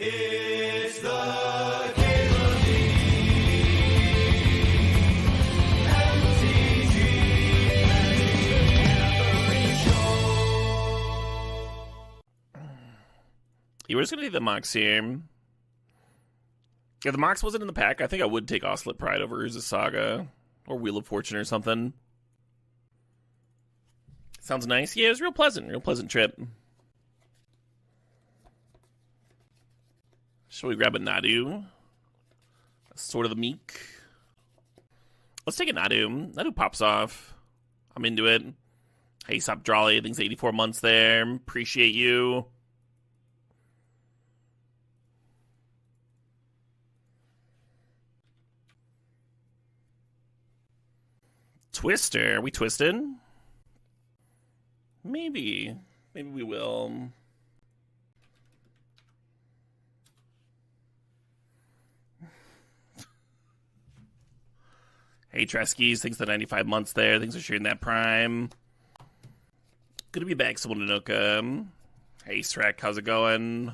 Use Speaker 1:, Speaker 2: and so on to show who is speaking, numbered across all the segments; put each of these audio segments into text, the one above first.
Speaker 1: It's the Caitlin Lee MTGO Show.
Speaker 2: You were just going to do the Mox here. If the Mox wasn't in the pack, I think I would take Oslet Pride over Urza Saga or Wheel of Fortune or something. Sounds nice. Yeah, it was real pleasant trip. Shall we grab a Nadu? Sort of the Meek. Let's take a Nadu. Nadu pops off. I'm into it. Hey, Sop Drawley, thanks 84 months there. Appreciate you. Twister. Are we twisted? Maybe. Maybe we will. Hey, Treskies. Thanks for the 95 months there. Thanks for sharing that Prime. Good to be back, Someone. Hey, Shrek. How's it going?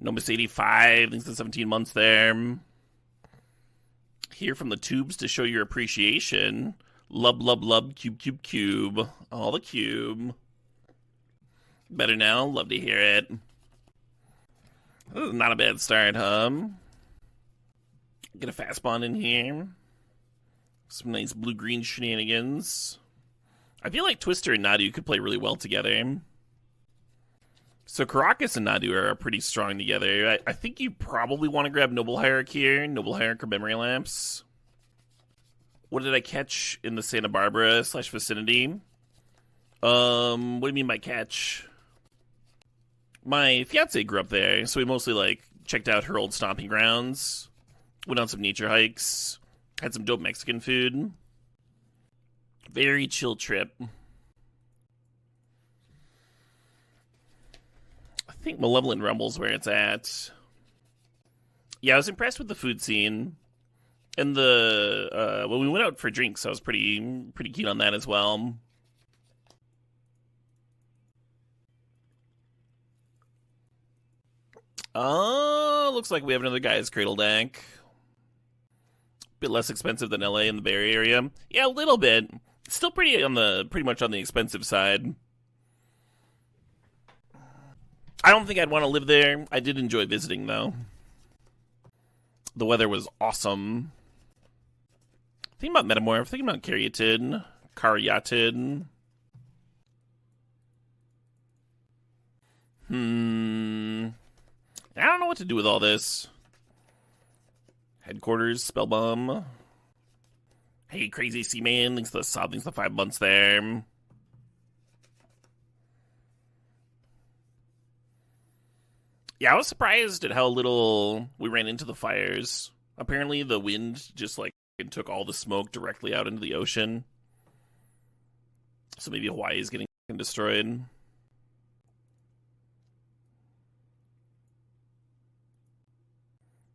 Speaker 2: Nomus 85. Thanks for the 17 months there. Here from the tubes to show your appreciation. Lub, cube. All the cube. Better now. Love to hear it. This is not a bad start, huh? Get a fast bond in here. Some nice blue-green shenanigans. I feel like Twister and Nadu could play really well together. So Karakas and Nadu are pretty strong together. I think you probably want to grab Noble Hierarch here. Noble Hierarch or Memory Lapse. What did I catch in the Santa Barbara / vicinity? What do you mean by catch? My fiance grew up there, so we mostly checked out her old stomping grounds. Went on some nature hikes. Had some dope Mexican food. Very chill trip. I think Malevolent Rumble's where it's at. Yeah, I was impressed with the food scene. And when we went out for drinks, I was pretty keen on that as well. Looks like we have another Guy's Cradle deck. Bit less expensive than LA in the Bay Area. Yeah, a little bit. Still pretty much on the expensive side. I don't think I'd want to live there. I did enjoy visiting though. The weather was awesome. Thinking about Metamorph, thinking about Caryatid, Caryatid. I don't know what to do with all this. Headquarters, Spellbomb. Hey, Crazy Seaman, thanks to the sub, thanks to the 5 months there. Yeah, I was surprised at how little we ran into the fires. Apparently the wind just it took all the smoke directly out into the ocean. So maybe Hawaii is getting destroyed.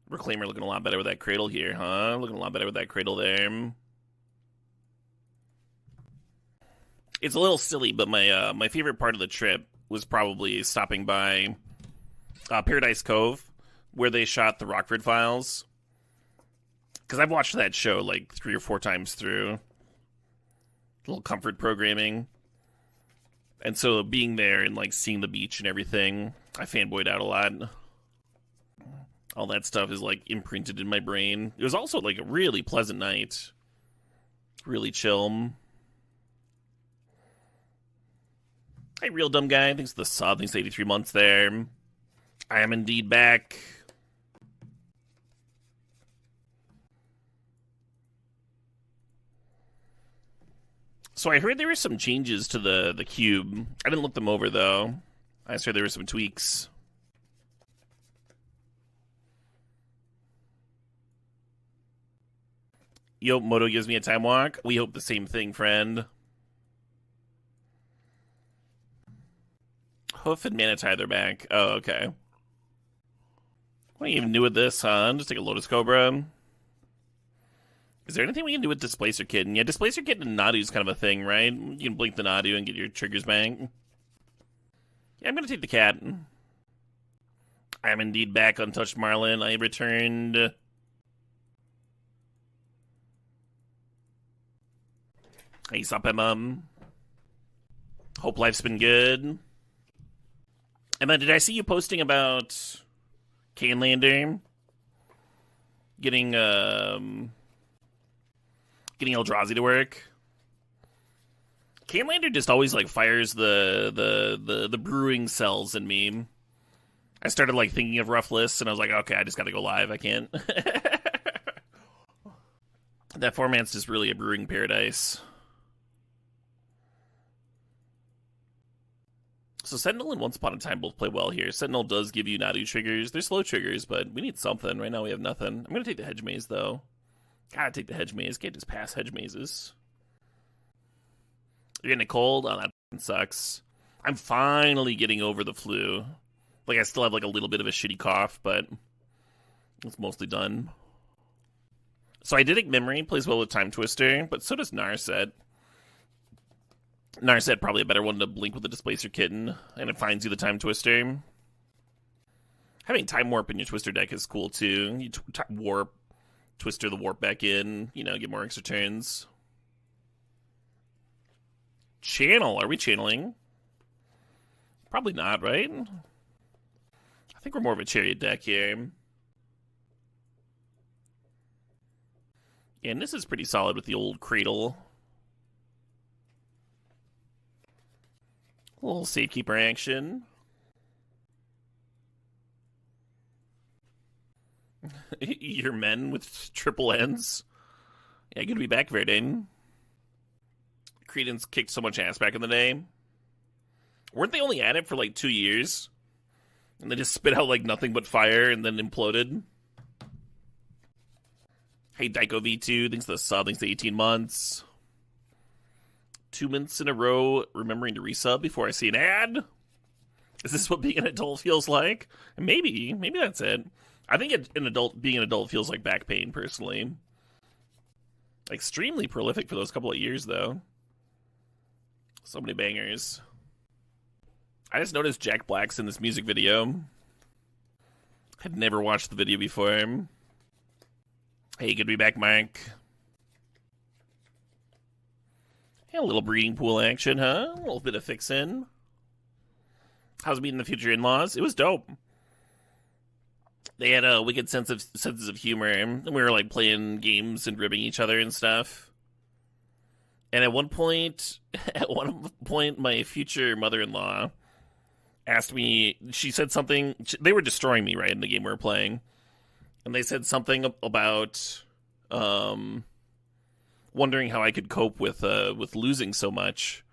Speaker 2: Reclaimer looking a lot better with that cradle here, huh? Looking a lot better with that cradle there. It's a little silly, but my favorite part of the trip was probably stopping by Paradise Cove, where they shot the Rockford Files. Because I've watched that show 3 or 4 times through. A little comfort programming. And so being there and seeing the beach and everything, I fanboyed out a lot. All that stuff is imprinted in my brain. It was also a really pleasant night. Really chill. Hey, Real Dumb Guy. Thanks for the sub. Thanks for 83 months there. I am indeed back. So I heard there were some changes to the cube. I didn't look them over, though. I just heard there were some tweaks. Yo, Moto gives me a time walk. We hope the same thing, friend. Hoof and Manatide are back. Oh, okay. What are you even do with this, huh? Just take a Lotus Cobra. Is there anything we can do with Displacer Kitten? Yeah, Displacer Kitten and Nadu's kind of a thing, right? You can blink the Nadu and get your triggers back. Yeah, I'm gonna take the cat. I am indeed back, Untouched Marlin. I returned. Hey, sup, Emma? Hope life's been good. Emma, did I see you posting about Canelander getting Eldrazi to work? Canelander just always like fires the brewing cells in me. I started like thinking of rough lists, and I was like, okay, I just got to go live. I can't. That format's just really a brewing paradise. So Sentinel and Once Upon a Time both play well here. Sentinel does give you Nadu triggers. They're slow triggers, but we need something. Right now we have nothing. I'm going to take the Hedge Maze, though. Gotta take the Hedge Maze. Can't just pass Hedge Mazes. You're getting it cold? Oh, that sucks. I'm finally getting over the flu. Like, I still have, like, a little bit of a shitty cough, but it's mostly done. So Eidetic Memory plays well with Time Twister, but so does Narset. Narset probably a better one to blink with the Displacer Kitten, and it finds you the Time Twister. Having Time Warp in your Twister deck is cool, too. You warp, Twister the Warp back in, you know, get more extra turns. Channel, are we channeling? Probably not, right? I think we're more of a Chariot deck here. And this is pretty solid with the old Cradle. A little Safekeeper action. Your men with triple N's. Yeah, good to be back, Verdane. Credence kicked so much ass back in the day. Weren't they only at it for like 2 years? And they just spit out like nothing but fire and then imploded? Hey, Daiko V2, thanks to the sub, thanks to 18 months. 2 months in a row, remembering to resub before I see an ad? Is this what being an adult feels like? Maybe that's it. I think being an adult feels like back pain, personally. Extremely prolific for those couple of years, though. So many bangers. I just noticed Jack Black's in this music video. Had never watched the video before. Hey, good to be back, Mike. Hey, a little breeding pool action, huh? A little bit of fixin'. How's meeting the future in-laws? It was dope. They had a wicked senses of humor, and we were like playing games and ribbing each other and stuff. And at one point, my future mother-in-law asked me. She said something. They were destroying me right in the game we were playing. And they said something about wondering how I could cope with losing so much.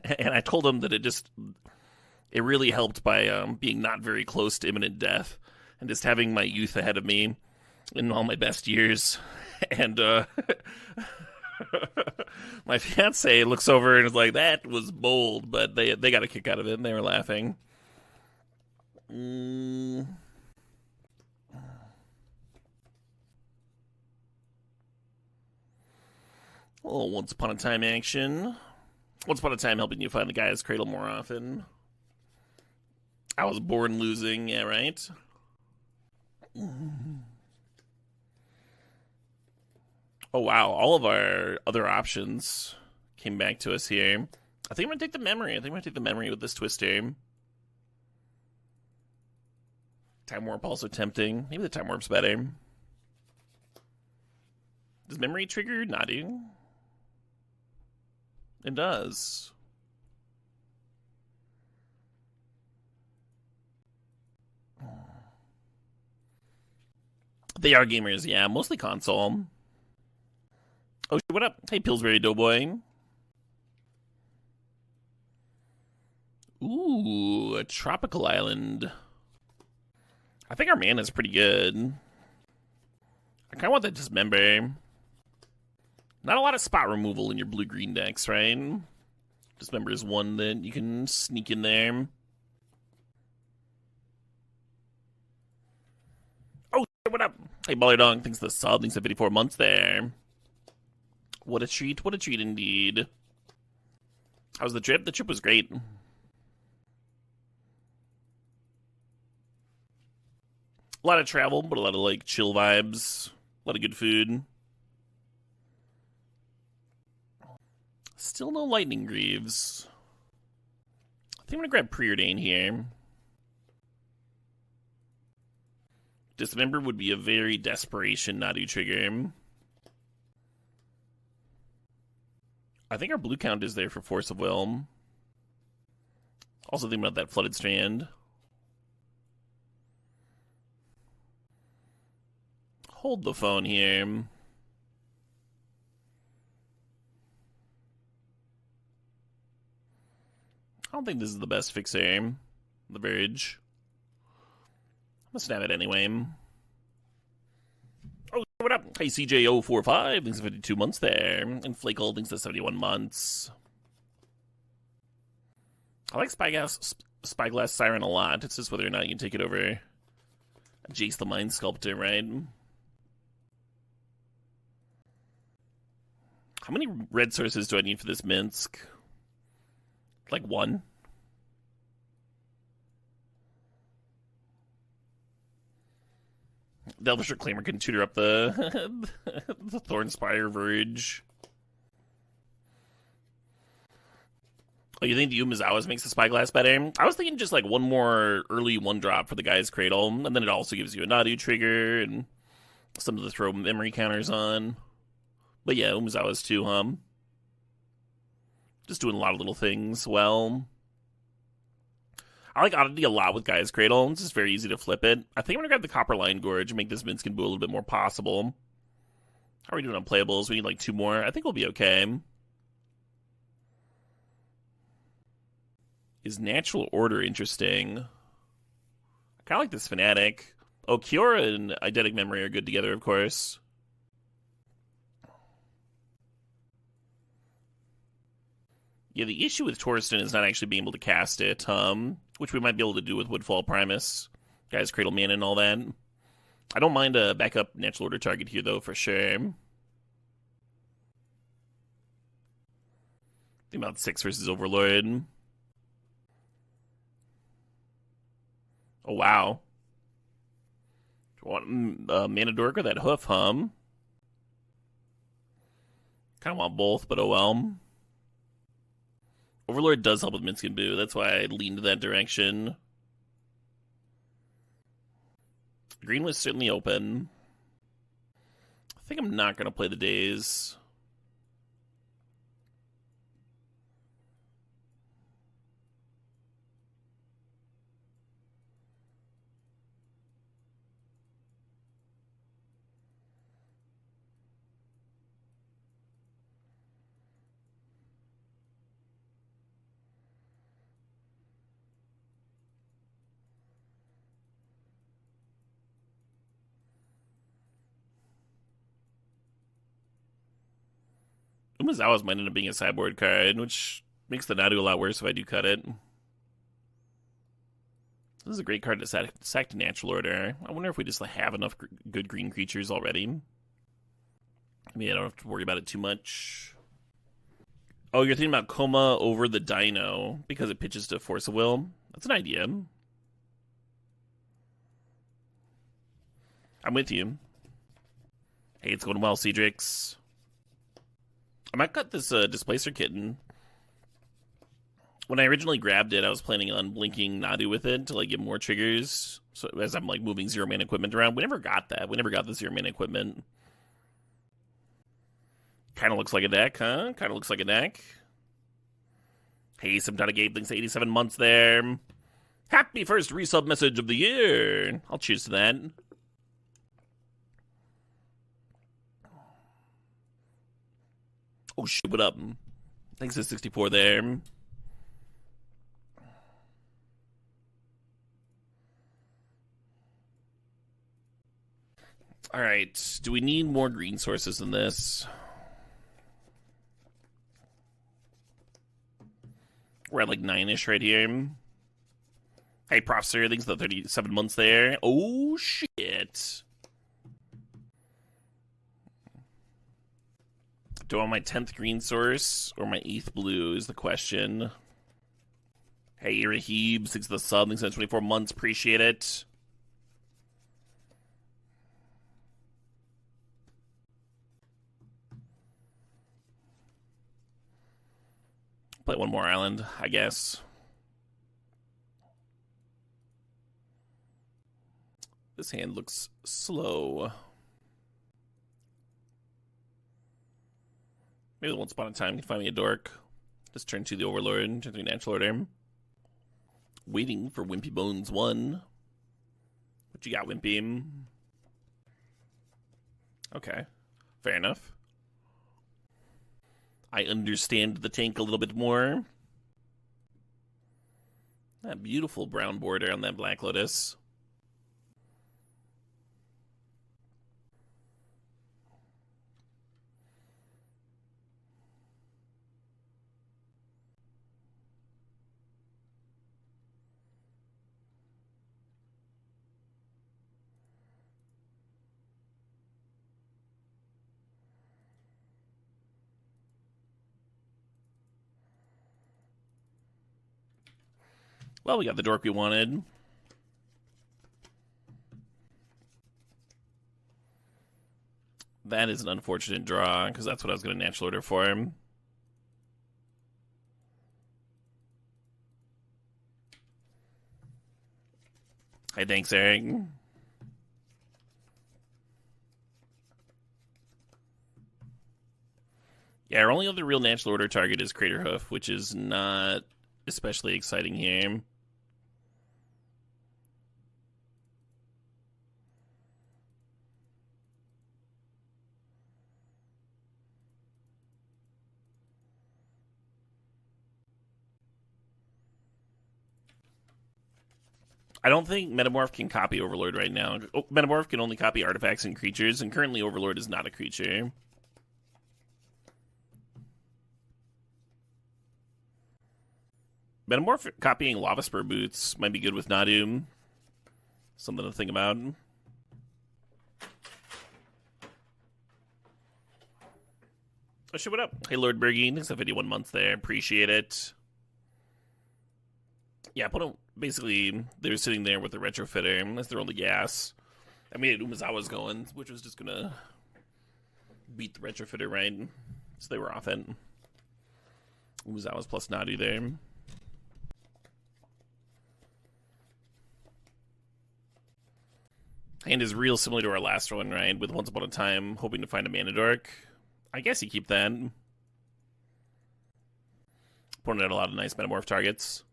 Speaker 2: And I told them that it really helped by being not very close to imminent death and just having my youth ahead of me in all my best years. And my fiance looks over and is like, "That was bold," but they got a kick out of it and they were laughing. A little Once Upon a Time action. Once Upon a Time helping you find the guy's cradle more often. I was born losing, yeah, right? Oh, wow. All of our other options came back to us here. I think I'm going to take the memory. With this Twister. Time Warp also tempting. Maybe the Time Warp's better. Does memory trigger Nadu? It does. They are gamers, yeah. Mostly console. Oh, what up? Hey, Pillsbury Doughboy. Ooh, a tropical island. I think our mana's pretty good. I kind of want that Dismember. Not a lot of spot removal in your blue-green decks, right? Dismember is one that you can sneak in there. Oh, what up? Hey, Baller Dog, thanks for the sub. Thanks for 54 months there. What a treat indeed. How's the trip? The trip was great. A lot of travel, but a lot of like chill vibes. A lot of good food. Still no Lightning Greaves. I think I'm gonna grab Preordain here. Dismember would be a very desperation Nadu trigger. I think our blue count is there for Force of Will. Also thinking about that Flooded Strand. Hold the phone here. I don't think this is the best fixer. The Verge. I'm gonna snap it anyway. Oh, what up? Hey, CJ045 thinks 52 months there. And Flakehold thinks that's 71 months. I like Spyglass Siren a lot. It's just whether or not you can take it over Jace the Mind Sculptor, right? How many red sources do I need for this Minsk? Like one? The Elvish Reclaimer can tutor up the the Thornspire Verge. Oh, you think the Umazawas makes the Spyglass better? I was thinking just like one more early one drop for the Guy's Cradle, and then it also gives you a Nadu trigger and some of the throw memory counters on. But yeah, Umazawas too, just doing a lot of little things well. I like Oddity a lot with Guy's Cradle. It's just very easy to flip it. I think I'm going to grab the Copperline Gorge and make this Minsc and Boo a little bit more possible. How are we doing on playables? We need like 2 more. I think we'll be okay. Is Natural Order interesting? I kind of like this Fnatic. Oh, Kiora and Eidetic Memory are good together, of course. Yeah, the issue with Torsten is not actually being able to cast it, which we might be able to do with Woodfall Primus, Guy's Cradle Mana and all that. I don't mind a backup Natural Order target here, though, for sure. Think about 6 versus Overlord. Oh, wow. Do you want Mana Dork or that Hoof, Kind of want both, but oh well. Overlord does help with Minsc and Boo. That's why I leaned that direction. Green was certainly open. I think I'm not going to play the Daze. Umazawa's might end up being a sideboard card, which makes the Nadu a lot worse if I do cut it. This is a great card to sack to Natural Order. I wonder if we just have enough good green creatures already. I mean, I don't have to worry about it too much. Oh, you're thinking about Coma over the Dino because it pitches to Force of Will? That's an idea. I'm with you. Hey, it's going well, Cedrix. I might cut this Displacer Kitten. When I originally grabbed it, I was planning on blinking Nadu with it to like get more triggers. So as I'm like moving 0-mana equipment around, we never got that. We never got the 0-mana equipment. Kind of looks like a deck, huh? Kind of looks like a deck. Hey, Symptotic Gabe thinks 87 months there. Happy first resub message of the year. I'll cheers to that. Oh shit, what up? Thanks to 64 there. Alright, do we need more green sources than this? We're at like 9-ish right here. Hey, Prof. Sir, thanks for the 37 months there. Oh shit. Do I want my 10th green source or my 8th blue is the question. Hey, Irahib, 6 of the sub, thanks for 24 months, appreciate it. Play one more island, I guess. This hand looks slow. Maybe once upon a time you can find me a dork. Just turn to the Overlord, turn to Natural Order. Waiting for Wimpy Bones 1. What you got, Wimpy? Okay, fair enough. I understand the tank a little bit more. That beautiful brown border on that Black Lotus. Well, we got the dork we wanted. That is an unfortunate draw, because that's what I was going to natural order for him. Hey, thanks, Eric. Yeah, our only other real natural order target is Crater Hoof, which is not especially exciting here. I don't think Metamorph can copy Overlord right now. Oh, Metamorph can only copy artifacts and creatures, and currently Overlord is not a creature. Metamorph copying Lava Spur Boots might be good with Nadu. Something to think about. Oh shit, what up? Hey, Lord Bergie, thanks for 51 months there. Appreciate it. Yeah, put them. Basically, they're sitting there with the retrofitter. That's their only gas. I mean, Umezawa's going, which was just gonna beat the retrofitter, right? So they were off it. Umezawa's plus Nadu there. Hand is real similar to our last one, right? With Once Upon a Time, hoping to find a Mana Dork. I guess you keep that. Pointing out a lot of nice Metamorph targets.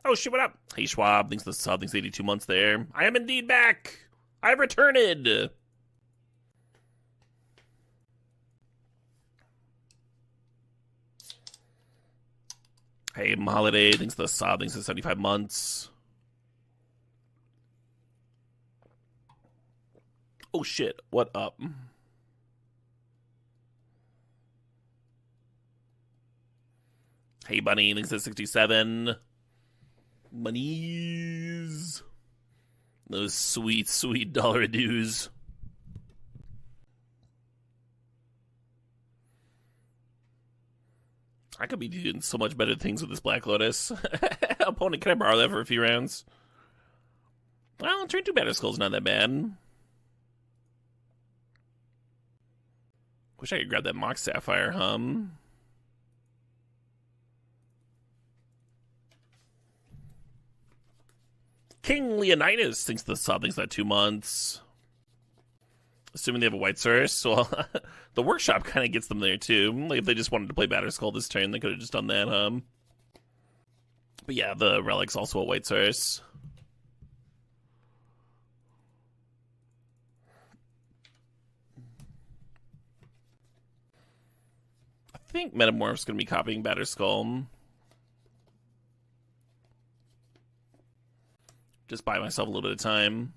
Speaker 2: Oh shit, what up? Hey Schwab, thanks for the sub, thanks 82 months there. I am indeed back! I've returned! Hey Holiday, thanks for the sub, thanks for 75 months. Oh shit, what up? Hey Bunny, thanks for 67. Monies. Those sweet, sweet dollar dues. I could be doing so much better things with this Black Lotus. Opponent, can I borrow that for a few rounds? Well, turn 2 Batter Skull's not that bad. Wish I could grab that Mox Sapphire, King Leonidas thinks the sub thinks that 2 months. Assuming they have a white source. Well, the workshop kind of gets them there too. Like if they just wanted to play Batter Skull this turn, they could have just done that, But yeah, the relic's also a white source. I think Metamorph's going to be copying Batter Skull. Just buy myself a little bit of time.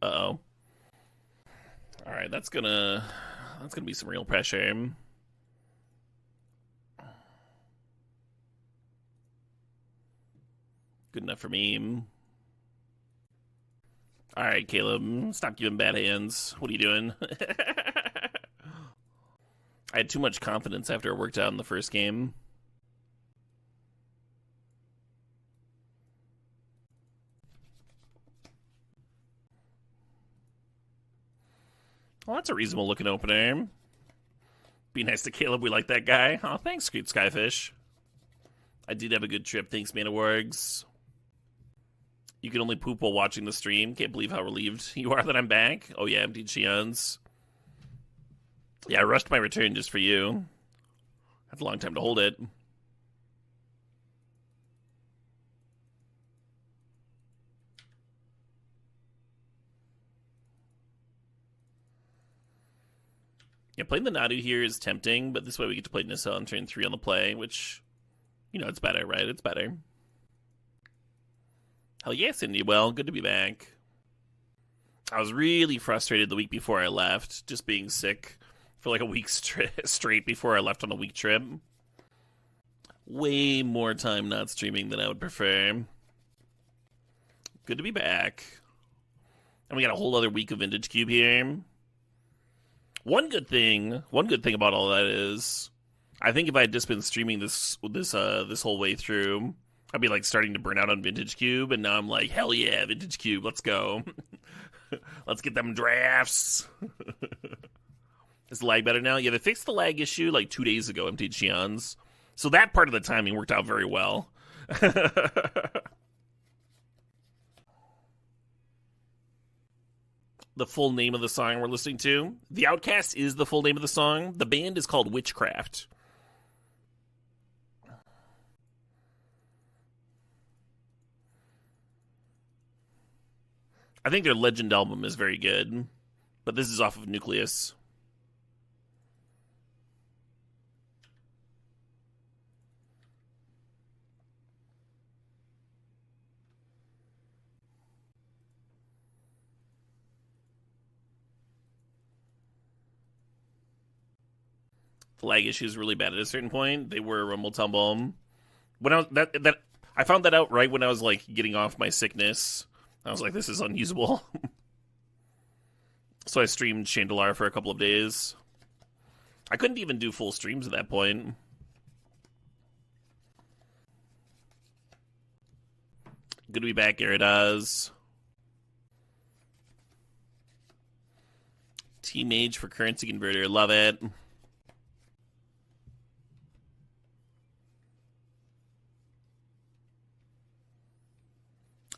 Speaker 2: Uh-oh. Alright, that's gonna be some real pressure. Good enough for me. Alright, Caleb, stop giving bad hands. What are you doing? I had too much confidence after it worked out in the first game. That's a reasonable looking opener. Be nice to Caleb. We like that guy. Oh, thanks, Sweet Skyfish. I did have a good trip. Thanks, Manawargs. You can only poop while watching the stream. Can't believe how relieved you are that I'm back. Oh, yeah, MTGO. Yeah, I rushed my return just for you. That's a long time to hold it. Yeah, playing the Nadu here is tempting, but this way we get to play Nissa on turn 3 on the play, which, you know, it's better, right? It's better. Hell yeah, Cindy. Well, good to be back. I was really frustrated the week before I left, just being sick for like a week straight before I left on a week trip. Way more time not streaming than I would prefer. Good to be back. And we got a whole other week of Vintage Cube here. One good thing about all that is, I think if I had just been streaming this whole way through, I'd be like starting to burn out on Vintage Cube, and now I'm like, hell yeah, Vintage Cube, let's go. Let's get them drafts. Is the lag better now? Yeah, they fixed the lag issue like 2 days ago, MTGO. So that part of the timing worked out very well. The full name of the song we're listening to. The Outcast is the full name of the song. The band is called Witchcraft. I think their Legend album is very good, but this is off of Nucleus. The lag issue is really bad at a certain point. They were rumble tumble. When I found that out right when I was like getting off my sickness. I was like, this is unusable. So I streamed Chandelar for a couple of days. I couldn't even do full streams at that point. Good to be back, Gyarados. T-Mage for currency converter. Love it.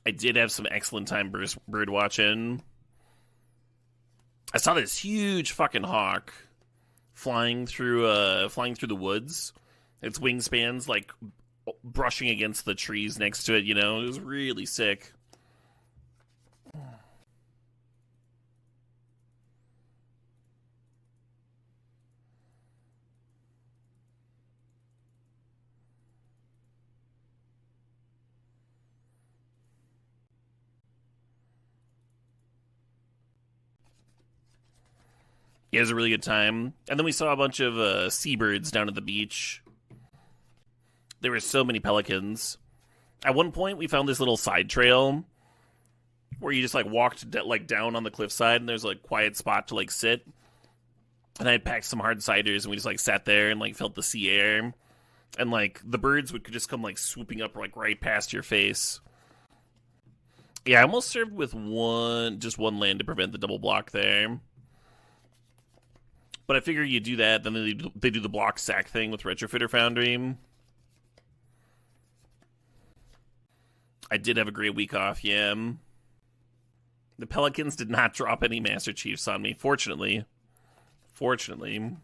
Speaker 2: I did have some excellent time bird watching. I saw this huge fucking hawk flying through the woods. Its wingspans like brushing against the trees next to it, you know? It was really sick. It was a really good time. And then we saw a bunch of seabirds down at the beach. There were so many pelicans. At one point, we found this little side trail where you just like walked down on the cliffside, and there's like a quiet spot to like sit. And I had packed some hard ciders, and we just like sat there and like felt the sea air. And like the birds would just come like swooping up like right past your face. Yeah, I almost served with just one land to prevent the double block there. But I figure you do that, then they do the block sack thing with Retrofitter Foundry. I did have a great week off, yeah. The Pelicans did not drop any Master Chiefs on me, fortunately. Fortunately.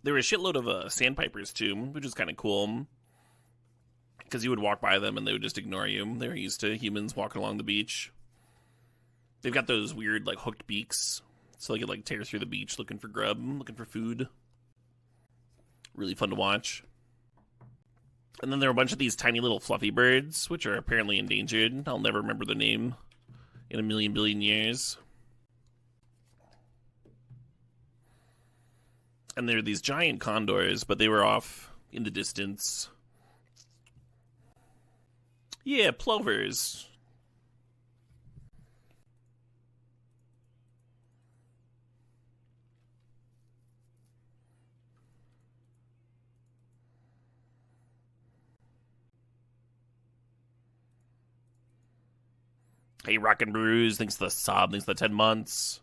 Speaker 2: There were a shitload of Sandpipers, too, which is kind of cool. Because you would walk by them and they would just ignore you. They were used to humans walking along the beach. They've got those weird, like, hooked beaks. So they could, like, tear through the beach looking for grub, looking for food. Really fun to watch. And then there were a bunch of these tiny little fluffy birds, which are apparently endangered. I'll never remember their name in a million billion years. And there were these giant condors, but they were off in the distance. Yeah, plovers. Hey, Rockin' Bruise, thanks for the sub, thanks for the 10 months.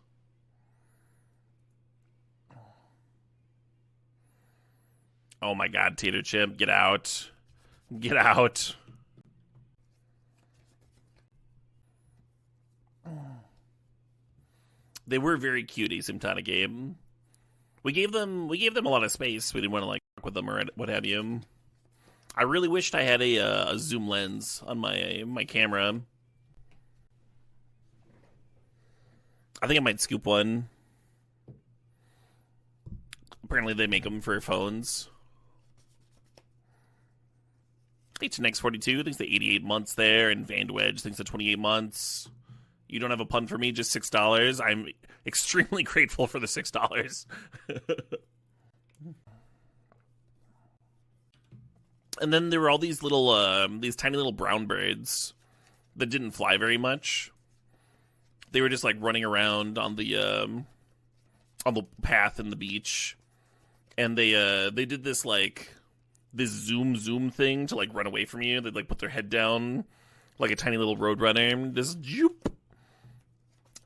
Speaker 2: Oh my god, Tater Chip, get out. Get out. They were very cute, asymptotic game. We gave them a lot of space. We didn't want to like fuck with them or what have you. I really wished I had a zoom lens on my camera. I think I might scoop one. Apparently they make them for phones. HNX42 thinks the 88 months there, and Vandwedge thinks the 28 months. You don't have a pun for me, just $6. I'm extremely grateful for the $6. And then there were all these little, these tiny little brown birds that didn't fly very much. They were just like running around on the path in the beach, and they did this like this zoom thing to like run away from you. They'd like put their head down like a tiny little roadrunner. Just zoop.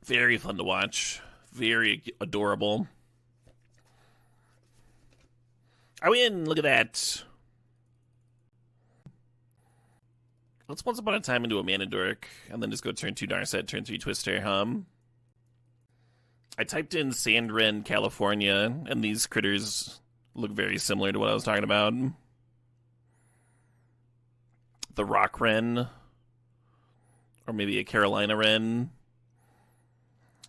Speaker 2: Very fun to watch. Very adorable. I win! Look at that. Let's once upon a time into a Mana Dork, and then just go turn 2 Narset, turn 3 Twister, I typed in Sandren, California, and these critters look very similar to what I was talking about. The Rock Wren, or maybe a Carolina Wren.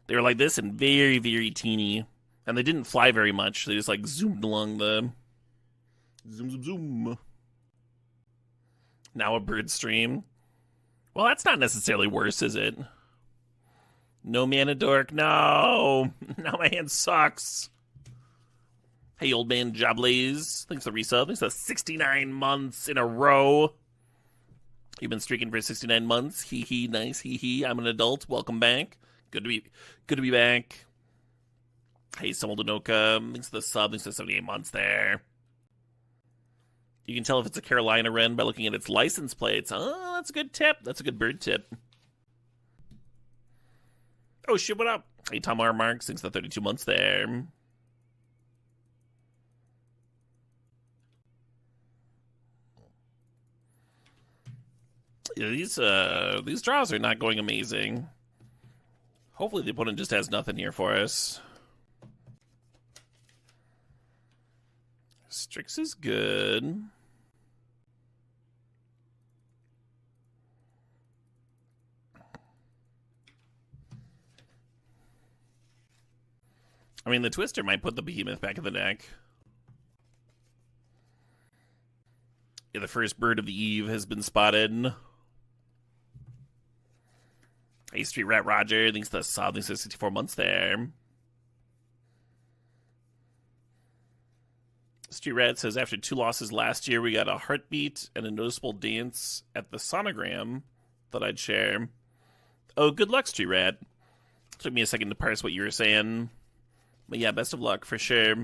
Speaker 2: They were like this and very, very teeny. And they didn't fly very much. They just like zoomed along the... Zoom. Now a bird stream. Well, that's not necessarily worse, is it? No Mana Dork, no! Now my hand sucks. Hey, old man Joblaze. Thanks for the resub. Thanks for 69 months in a row. You've been streaking for 69 months. Hee hee, nice, hee hee. I'm an adult. Welcome back. Good to be back. Hey, Samuldanoka. Thanks for the sub. Thanks for 78 months there. You can tell if it's a Carolina Wren by looking at its license plates. Oh, that's a good tip. That's a good bird tip. Oh, shit, what up? Hey, Tom R. Marks. Thanks for 32 months there. Yeah, these draws are not going amazing. Hopefully the opponent just has nothing here for us. Strix is good. I mean, the Twister might put the Behemoth back in the deck. Yeah, the first bird of the eve has been spotted. Hey, Street Rat Roger, thanks to the sub, thanks to 64 months there. Street Rat says, after 2 losses last year, we got a heartbeat and a noticeable dance at the sonogram that I'd share. Oh, good luck, Street Rat. Took me a second to parse what you were saying. But yeah, best of luck, for sure.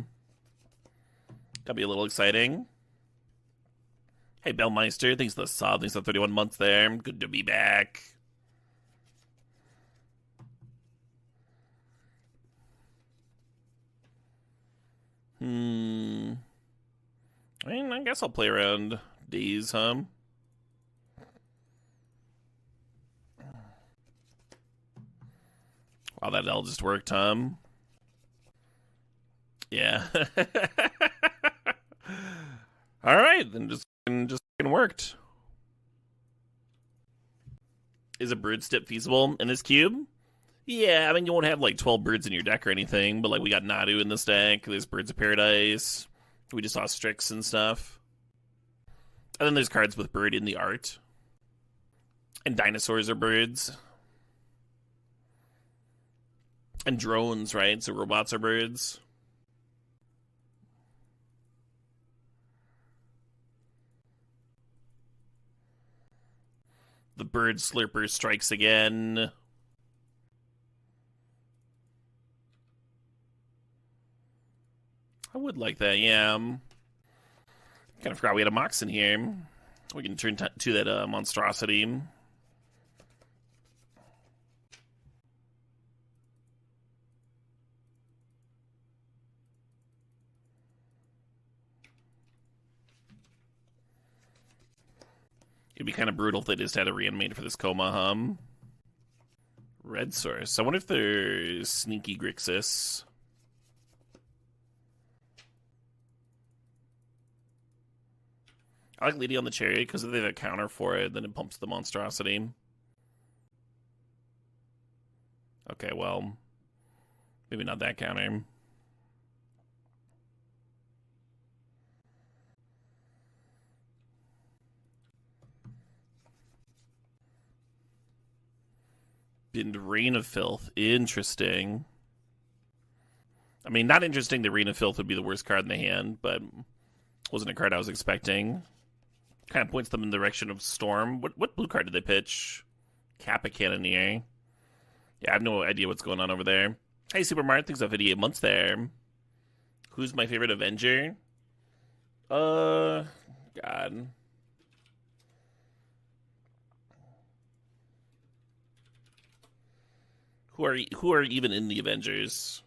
Speaker 2: Gotta be a little exciting. Hey, Bellmeister, thanks to the sub, thanks to 31 months there. Good to be back. I mean, I guess I'll play around Days, Wow, that all just worked, Yeah. All right, then just worked. Is a bird step feasible in this cube? Yeah, I mean, you won't have like 12 birds in your deck or anything, but like we got Nadu in this deck. There's Birds of Paradise. We just saw Strix and stuff. And then there's cards with bird in the art. And dinosaurs are birds. And drones, right? So robots are birds. The bird slurper strikes again. I would like that, yeah. Kind of forgot we had a Mox in here. We can turn to that monstrosity. It'd be kind of brutal if they just had to reanimate for this coma, Red source. I wonder if there's sneaky Grixis. I like Lady on the Chariot because if they have a counter for it, then it pumps the monstrosity. Okay, well, maybe not that counter. And Reign of Filth. Interesting. I mean, not interesting that Reign of Filth would be the worst card in the hand, but wasn't a card I was expecting. Kind of points them in the direction of Storm. What blue card did they pitch? Kappa Cannoneer. Yeah, I have no idea what's going on over there. Hey, Super Mart, thanks for 88 months there. Who's my favorite Avenger? God. Who are even in the Avengers?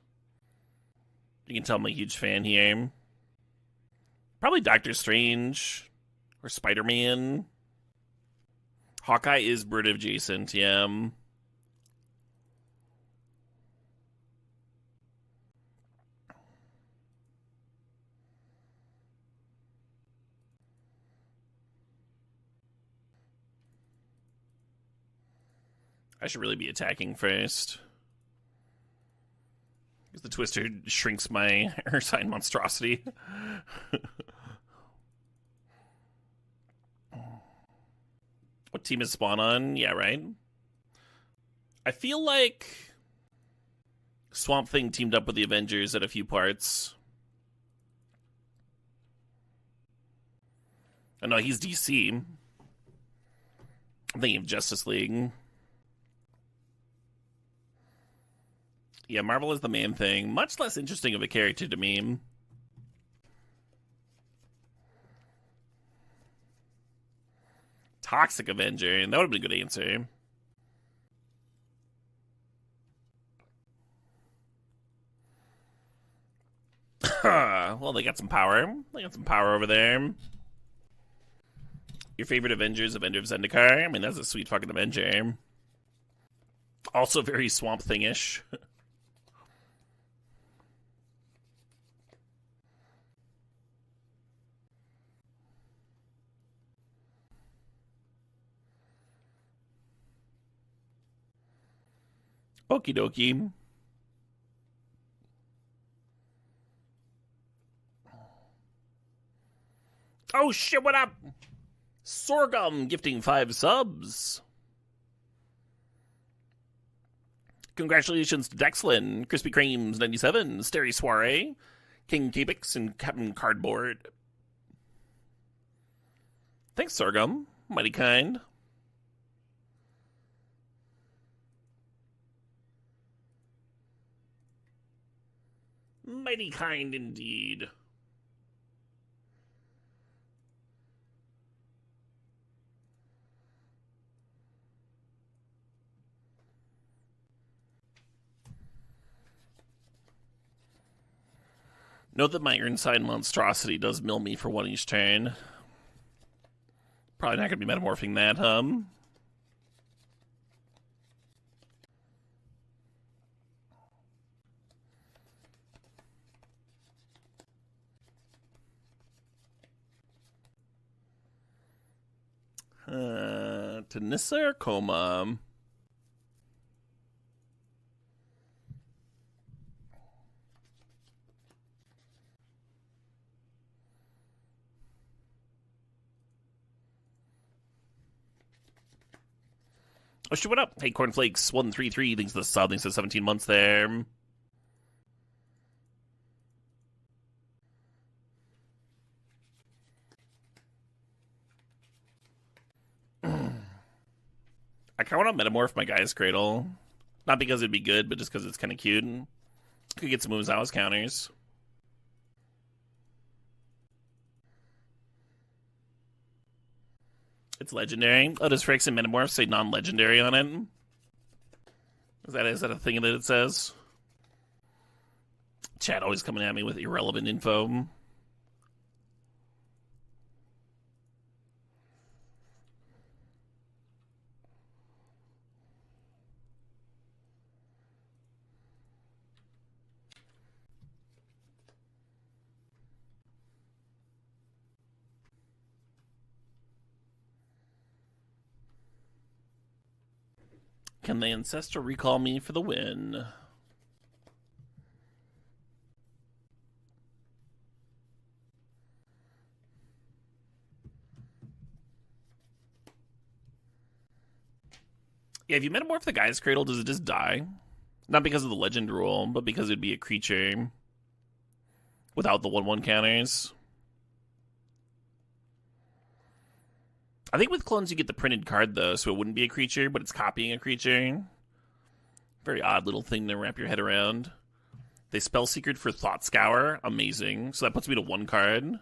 Speaker 2: You can tell I'm a huge fan here. Probably Doctor Strange or Spider-Man. Hawkeye is bird adjacent, yeah. I should really be attacking first. Because the Twister shrinks my Ursine monstrosity. What team is Spawn on? Yeah, right? I feel like Swamp Thing teamed up with the Avengers at a few parts. Oh no, he's DC. I'm thinking of Justice League. Yeah, Marvel is the main thing. Much less interesting of a character to me. Toxic Avenger. That would have been a good answer. Well, they got some power. They got some power over there. Your favorite Avenger is Avenger of Zendikar? I mean, that's a sweet fucking Avenger. Also very Swamp Thing-ish. Okie dokie. Oh shit, what up? Sorghum gifting 5 subs. Congratulations to Dexlin, Crispy Creams 97, Starry Soiree, King Capix, and Captain Cardboard. Thanks, Sorghum. Mighty kind. Mighty kind indeed. Note that my Ursine monstrosity does mill me for 1 each turn. Probably not going to be metamorphing that, Tanissa or Coma? Oh shit, what up? Hey, Cornflakes 133 thinks the sub, thanks for 17 months there. I kind of want to metamorph my Guy's Cradle. Not because it'd be good, but just because it's kind of cute. Could get some moves out as counters. It's legendary. Oh, does Phyrexian Metamorph say non-legendary on it? Is that a thing that it says? Chat always coming at me with irrelevant info. Can the Ancestor recall me for the win? Yeah, if you metamorph the Guy's Cradle, does it just die? Not because of the legend rule, but because it'd be a creature without the 1/1 counters. I think with clones you get the printed card, though, so it wouldn't be a creature, but it's copying a creature. Very odd little thing to wrap your head around. They spell secret for Thought Scour. Amazing. So that puts me to 1 card.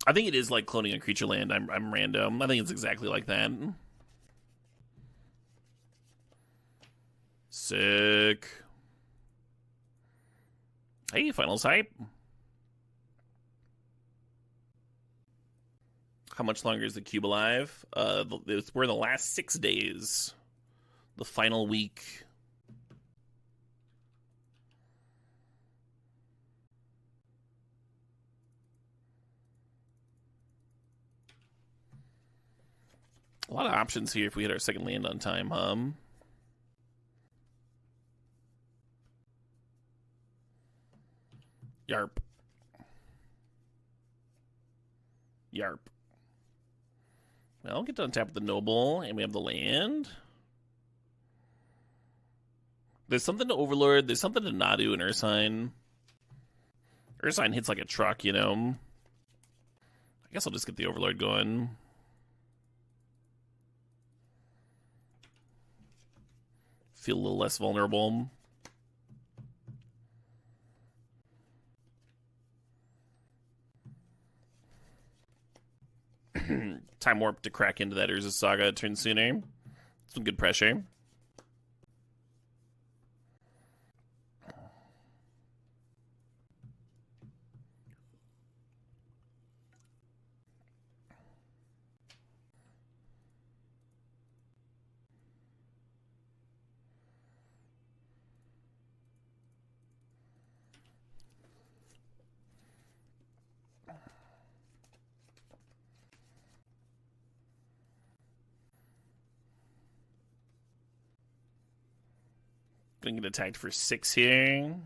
Speaker 2: I think it is like cloning a creature land. I'm random. I think it's exactly like that. Sick. Hey, finals hype. How much longer is the cube alive? We're in the last 6 days. The final week. A lot of options here if we hit our second land on time, Yarp. Yarp. Well, get to untap the Noble, and we have the land. There's something to Overlord, there's something to Nadu and Ursine. Ursine hits like a truck, you know. I guess I'll just get the Overlord going. Feel a little less vulnerable. Time Warp to crack into that Urza Saga a turn sooner. Some good pressure. Gonna get attacked for 6 here.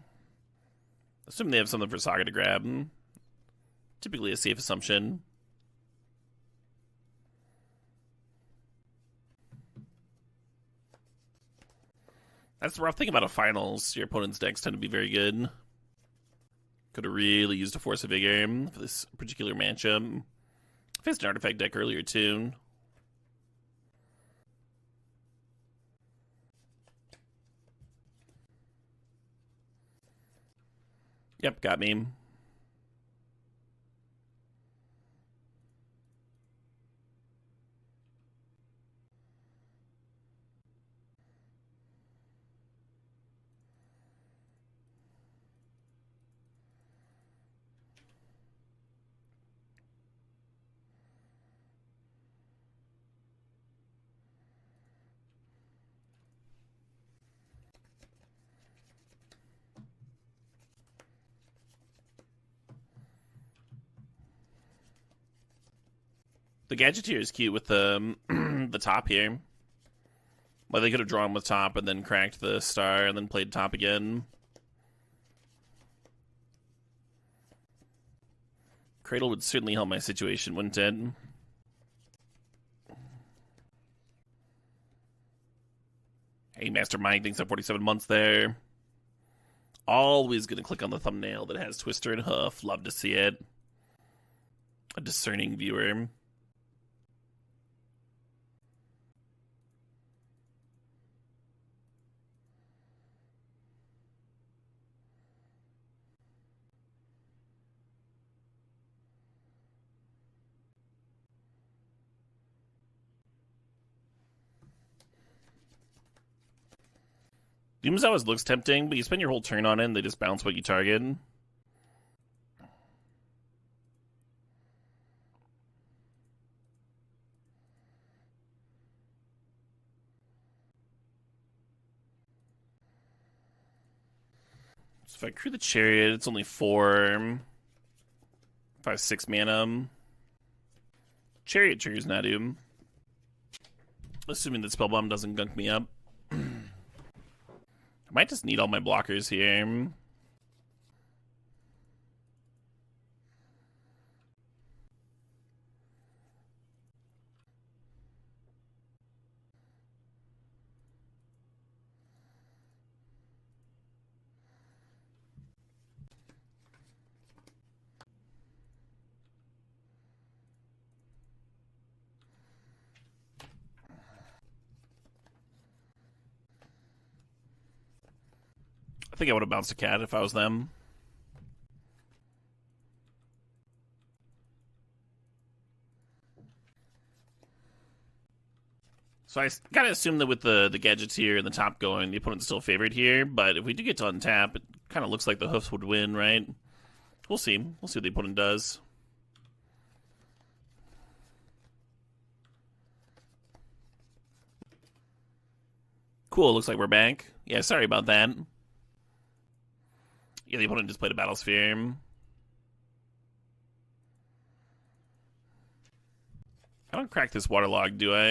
Speaker 2: Assuming they have something for Saga to grab. Typically a safe assumption. That's the rough thing about a finals. Your opponent's decks tend to be very good. Could have really used a Force of Vigor for this particular matchup. Faced an artifact deck earlier too. Yep, got me. The Gadgeteer is cute with the the top here. Well, they could have drawn with top and then cracked the star and then played top again. Cradle would certainly help my situation, wouldn't it? Hey, Mastermind thinks I'm 47 months there. Always gonna click on the thumbnail that has Twister and Hoof. Love to see it. A discerning viewer. Doom's always looks tempting, but you spend your whole turn on it and they just bounce what you target. So if I crew the Chariot, it's only 4, 5, 6 mana. Chariot triggers Nadu. Assuming that Spellbomb doesn't gunk me up. I might just need all my blockers here. I think I would have bounced a cat if I was them. So I gotta assume that with the gadgets here and the top going, the opponent's still favored here. But if we do get to untap, it kind of looks like the hoofs would win, right? We'll see. We'll see what the opponent does. Cool, looks like we're back. Yeah, sorry about that. Yeah, the opponent just played a Battlesphere. I don't crack this waterlog, do I?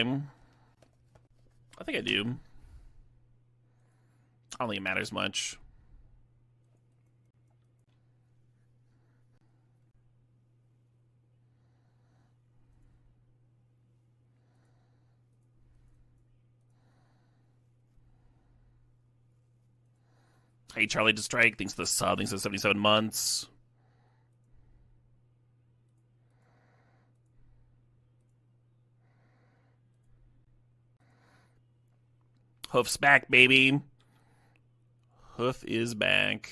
Speaker 2: I think I do. I don't think it matters much. Hey, Charlie to strike. Thanks for the sub. Thanks for the 77 months. Hoof's back, baby. Hoof is back.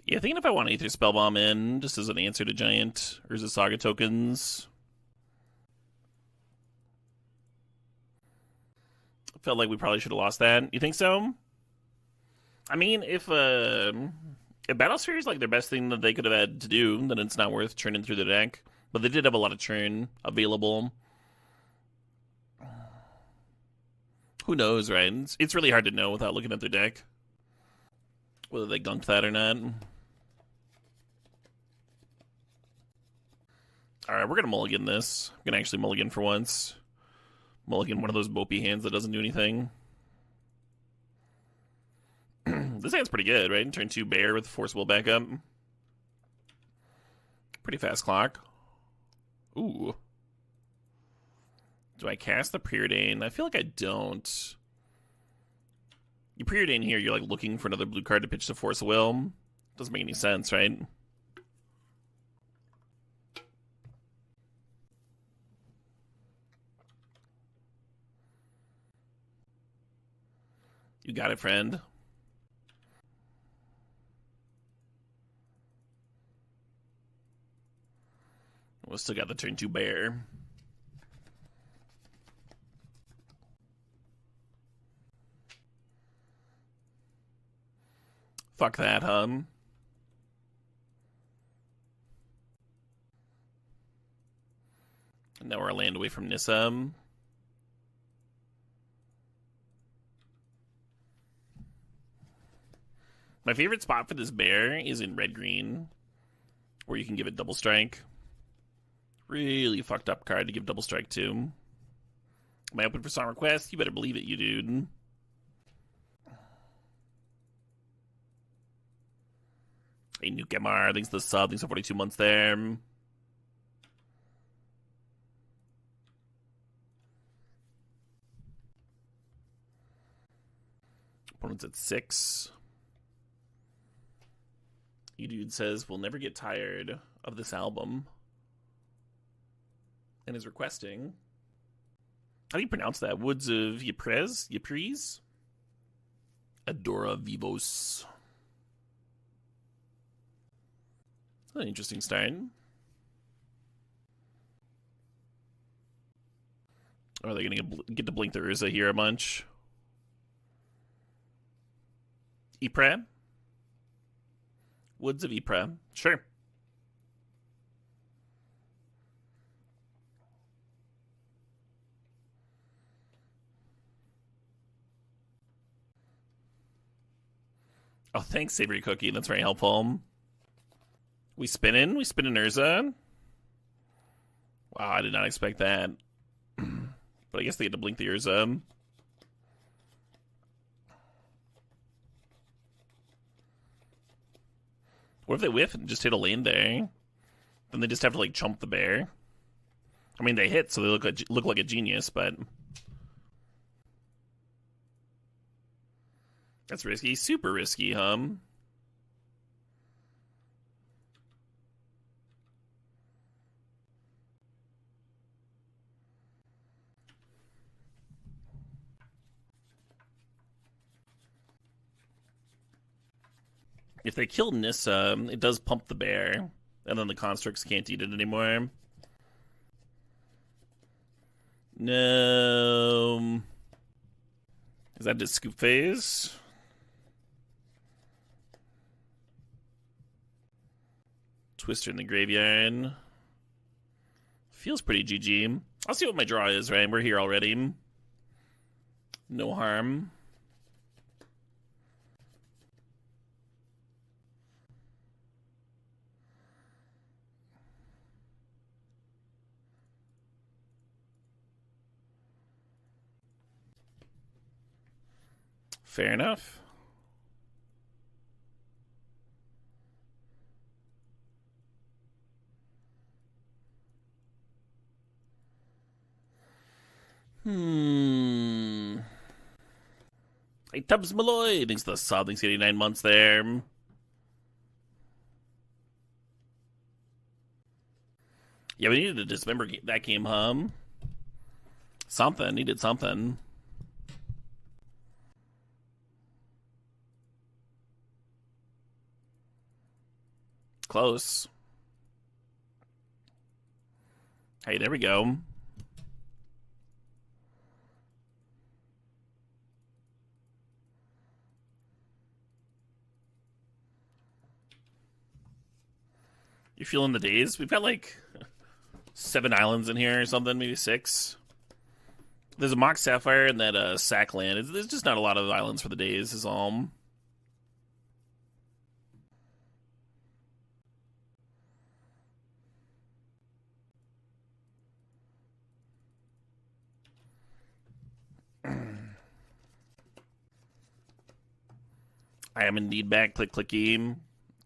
Speaker 2: Yeah, thinking if I want Aether Spellbomb in, just as an answer to Giant, or is it Saga tokens? Felt like we probably should have lost that. You think so? I mean, if Battlesphere is like their best thing that they could have had to do, then it's not worth churning through the deck. But they did have a lot of churn available. Who knows, right? It's really hard to know without looking at their deck. Whether they gunked that or not. Alright, we're going to mulligan this. I'm going to actually mulligan for once. Mulligan one of those mopey hands that doesn't do anything. This hand's pretty good, right? Turn 2 bear with forcible backup. Pretty fast clock. Ooh. Do I cast the Preordain? I feel like I don't. You Preordain here, you're like looking for another blue card to pitch to Force of Will. Doesn't make any sense, right? You got it, friend. We still got the turn 2 bear. Fuck that, huh? And now we're a land away from Nissa. My favorite spot for this bear is in red-green, where you can give it double strike. Really fucked up card to give double strike to. Am I open for song request? You better believe it, you dude. Hey, Nuke MR, thanks for the sub, thanks for 42 months there. Opponent's at 6. You dude says, we'll never get tired of this album. And is requesting. How do you pronounce that? Woods of Ypres? Ypres? Adora Vivos. That's an interesting start. Are they going to get to blink the Urza here a bunch? Ypres? Woods of Ypres. Sure. Oh, thanks, Savory Cookie. That's very helpful. We spinning Urza. Wow, I did not expect that. But I guess they had to blink the Urza. What if they whiff and just hit a lane there? Then they just have to like chump the bear. I mean, they hit, so they look like a genius, but that's risky. Super risky, If they kill Nissa, it does pump the bear, and then the constructs can't eat it anymore. No. Is that just scoop phase? Twister in the graveyard. Feels pretty GG. I'll see what my draw is, right? We're here already. No harm. Fair enough. Hey, Tubbs Malloy. Thanks for the sub. Thanks for 89 months there. Yeah, we needed to dismember that game, Something. Needed something. Close. Hey, there we go. You feeling the days? We've got like 7 islands in here or something, maybe 6. There's a Mox Sapphire and that Sack Land. There's just not a lot of islands for the days, is all. I am indeed back, click clicky.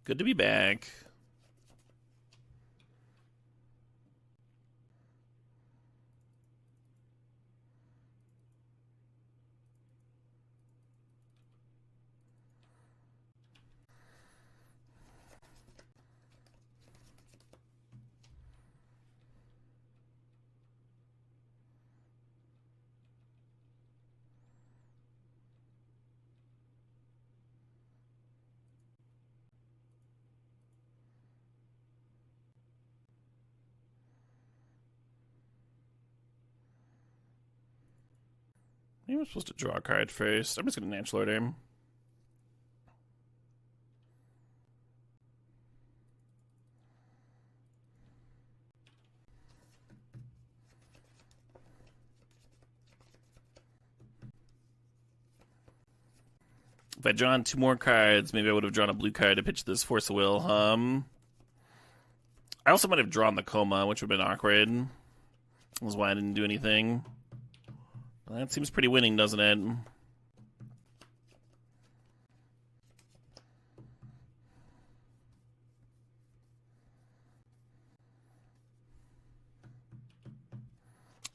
Speaker 2: Good to be back. Maybe I'm supposed to draw a card first. I'm just going to natural order. If I'd drawn 2 more cards, maybe I would have drawn a blue card to pitch this Force of Will. I also might have drawn the Coma, which would have been awkward. That's why I didn't do anything. That seems pretty winning, doesn't it?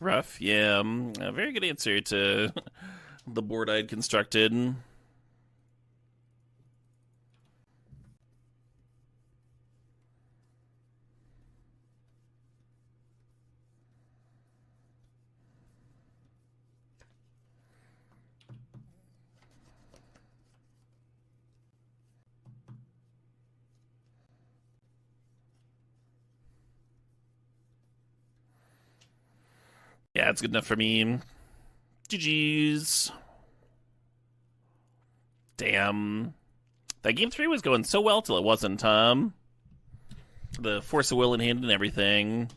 Speaker 2: Rough, yeah. A very good answer to the board I'd constructed. Yeah, it's good enough for me. GG's. Damn. That game 3 was going so well till it wasn't, The Force of Will in hand and everything.